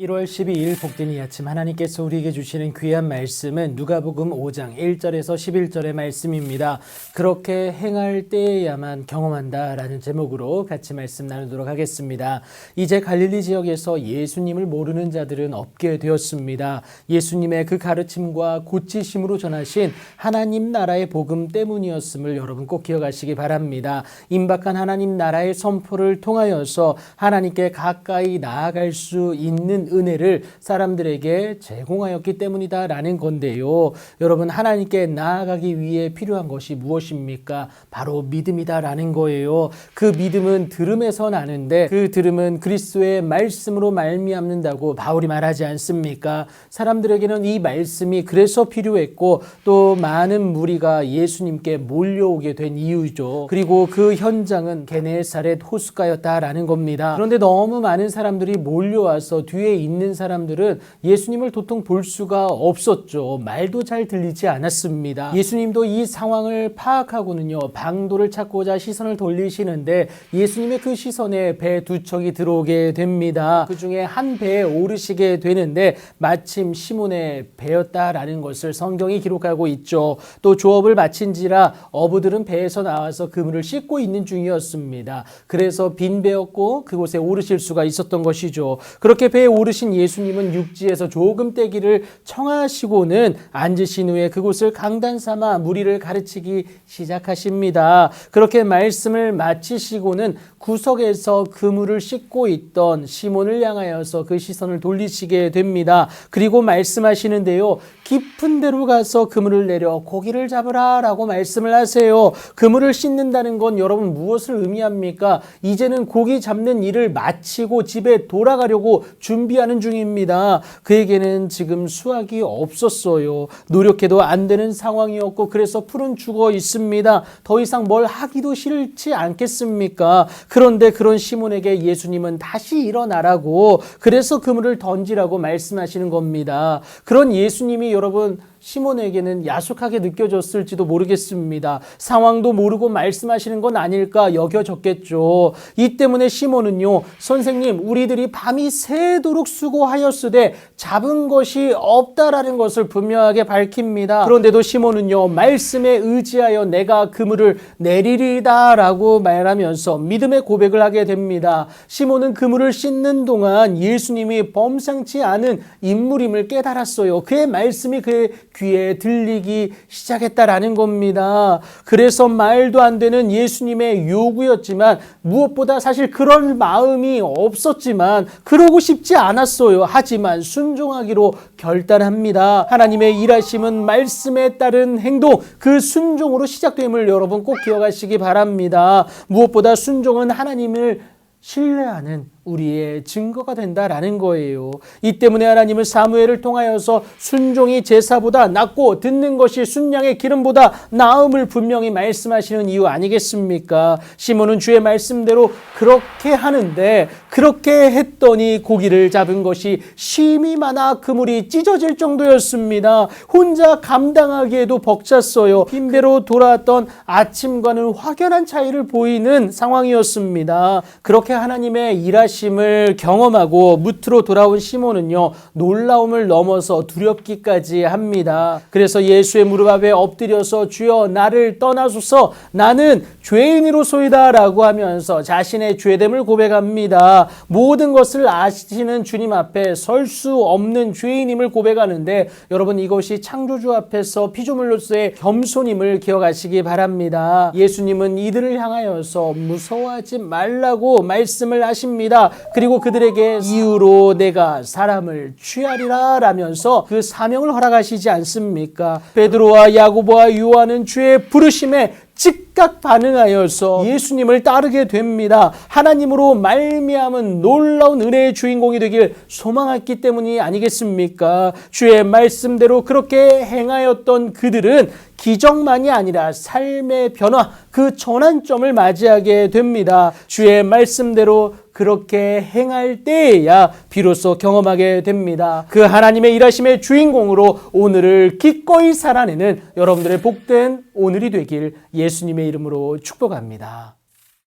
1월 12일 복된 이 아침 하나님께서 우리에게 주시는 귀한 말씀은 누가복음 5장 1절에서 11절의 말씀입니다. 그렇게 행할 때에야만 경험한다라는 제목으로 같이 말씀 나누도록 하겠습니다. 이제 갈릴리 지역에서 예수님을 모르는 자들은 없게 되었습니다. 예수님의 그 가르침과 고치심으로 전하신 하나님 나라의 복음 때문이었음을 여러분 꼭 기억하시기 바랍니다. 임박한 하나님 나라의 선포를 통하여서 하나님께 가까이 나아갈 수 있는 은혜를 사람들에게 제공하였기 때문이다라는 건데요. 여러분, 하나님께 나아가기 위해 필요한 것이 무엇입니까? 바로 믿음이다라는 거예요. 그 믿음은 들음에서 나는데 그 들음은 그리스도의 말씀으로 말미암는다고 바울이 말하지 않습니까? 사람들에게는 이 말씀이 그래서 필요했고 또 많은 무리가 예수님께 몰려오게 된 이유죠. 그리고 그 현장은 게네사렛 호숫가였다라는 겁니다. 그런데 너무 많은 사람들이 몰려와서 뒤에 있는 사람들은 예수님을 도통 볼 수가 없었죠. 말도 잘 들리지 않았습니다. 예수님도 이 상황을 파악하고는요, 방도를 찾고자 시선을 돌리시는데 예수님의 그 시선에 배 두 척이 들어오게 됩니다. 그 중에 한 배에 오르시게 되는데 마침 시몬의 배였다라는 것을 성경이 기록하고 있죠. 또 조업을 마친지라 어부들은 배에서 나와서 그물을 씻고 있는 중이었습니다. 그래서 빈 배였고 그곳에 오르실 수가 있었던 것이죠. 그렇게 배에 오르신 예수님은 육지에서 조금 떼기를 청하시고는 앉으신 후에 그곳을 강단 삼아 무리를 가르치기 시작하십니다. 그렇게 말씀을 마치시고는 구석에서 그물을 씻고 있던 시몬을 향하여서 그 시선을 돌리시게 됩니다. 그리고 말씀하시는데요, 깊은 데로 가서 그물을 내려 고기를 잡으라 라고 말씀을 하세요. 그물을 씻는다는 건 여러분 무엇을 의미합니까? 이제는 고기 잡는 일을 마치고 집에 돌아가려고 준비하는 중입니다. 그에게는 지금 수확이 없었어요. 노력해도 안 되는 상황이었고 그래서 풀은 죽어 있습니다. 더 이상 뭘 하기도 싫지 않겠습니까? 그런데 그런 시몬에게 예수님은 다시 일어나라고, 그래서 그물을 던지라고 말씀하시는 겁니다. 그런 예수님이 여러분 시몬에게는 야속하게 느껴졌을지도 모르겠습니다. 상황도 모르고 말씀하시는 건 아닐까 여겨졌겠죠. 이 때문에 시몬은요, 선생님, 우리들이 밤이 새도록 수고하였으되 잡은 것이 없다라는 것을 분명하게 밝힙니다. 그런데도 시몬은요, 말씀에 의지하여 내가 그물을 내리리다 라고 말하면서 믿음의 고백을 하게 됩니다. 시몬은 그물을 씻는 동안 예수님이 범상치 않은 인물임을 깨달았어요. 그의 말씀이 그의 귀에 들리기 시작했다라는 겁니다. 그래서 말도 안 되는 예수님의 요구였지만 무엇보다 사실 그럴 마음이 없었지만 그러고 싶지 않았어요. 하지만 순종하기로 결단합니다. 하나님의 일하심은 말씀에 따른 행동, 그 순종으로 시작됨을 여러분 꼭 기억하시기 바랍니다. 무엇보다 순종은 하나님을 신뢰하는 우리의 증거가 된다라는 거예요. 이 때문에 하나님은 사무엘을 통하여서 순종이 제사보다 낫고 듣는 것이 순양의 기름보다 나음을 분명히 말씀하시는 이유 아니겠습니까? 시몬은 주의 말씀대로 그렇게 하는데 그렇게 했더니 고기를 잡은 것이 심이 많아 그물이 찢어질 정도였습니다. 혼자 감당하기에도 벅찼어요. 빈배로 돌아왔던 아침과는 확연한 차이를 보이는 상황이었습니다. 그렇게 하나님의 일하심을 경험하고 무트로 돌아온 시몬은요, 놀라움을 넘어서 두렵기까지 합니다. 그래서 예수의 무릎 앞에 엎드려서 주여 나를 떠나소서, 나는 죄인으로소이다 라고 하면서 자신의 죄됨을 고백합니다. 모든 것을 아시는 주님 앞에 설 수 없는 죄인임을 고백하는데 여러분, 이것이 창조주 앞에서 피조물로서의 겸손임을 기억하시기 바랍니다. 예수님은 이들을 향하여서 무서워하지 말라고 말씀을 하십니다. 그리고 그들에게 이유로 내가 사람을 취하리라 라면서 그 사명을 허락하시지 않습니까? 베드로와 야고보와 요한은 주의 부르심에 즉각 반응하여서 예수님을 따르게 됩니다. 하나님으로 말미암은 놀라운 은혜의 주인공이 되길 소망했기 때문이 아니겠습니까? 주의 말씀대로 그렇게 행하였던 그들은 기적만이 아니라 삶의 변화, 그 전환점을 맞이하게 됩니다. 주의 말씀대로 그렇게 행할 때에야 비로소 경험하게 됩니다. 그 하나님의 일하심의 주인공으로 오늘을 기꺼이 살아내는 여러분들의 복된 오늘이 되길 예수님의 이름으로 축복합니다.